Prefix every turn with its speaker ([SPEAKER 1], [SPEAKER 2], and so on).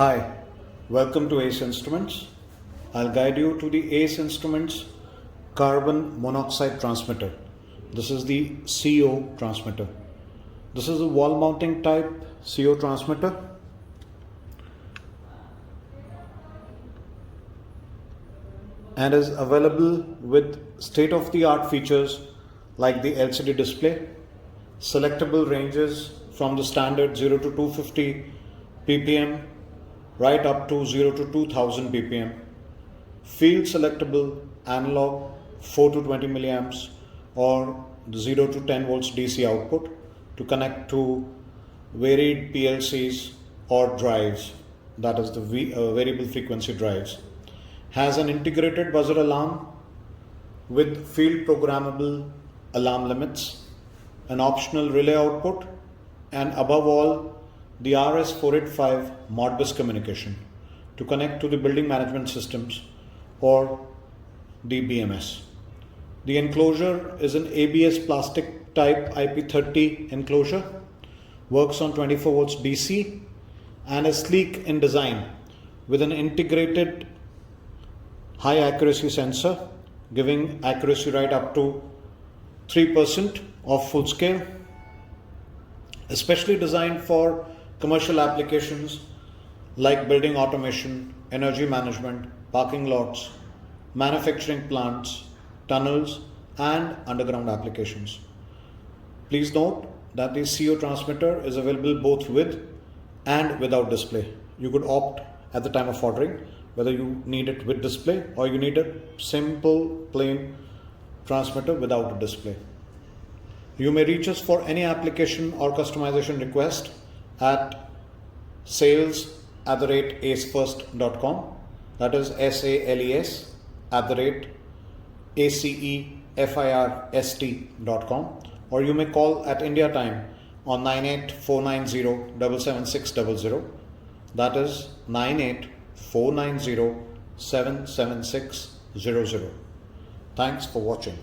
[SPEAKER 1] Hi, welcome to ACE Instruments. I'll guide you to the ACE Instruments carbon monoxide transmitter. This is the CO transmitter. This is a wall mounting type CO transmitter. And is available with state-of-the-art features like the LCD display, selectable ranges from the standard 0 to 250 ppm right up to 0 to 2000 ppm, field selectable analog 4 to 20 milliamps or 0 to 10 volts DC output to connect to varied PLCs or drives, that is the variable frequency drives. Has an integrated buzzer alarm with field programmable alarm limits, an optional relay output, and above all the RS485 Modbus communication to connect to the building management systems or the BMS. The enclosure is an ABS plastic type IP30 enclosure, works on 24 volts DC and is sleek in design with an integrated high accuracy sensor giving accuracy right up to 3% of full scale, especially designed for commercial applications like building automation, energy management, parking lots, manufacturing plants, tunnels, and underground applications. Please note that the CO transmitter is available both with and without display. You could opt at the time of ordering whether you need it with display or you need a simple plain transmitter without a display. You may reach us for any application or customization request at sales@acefirst.com, that is sales@acefirst.com, or you may call at India time on 9849077600, that is 9849077600. Thanks for watching.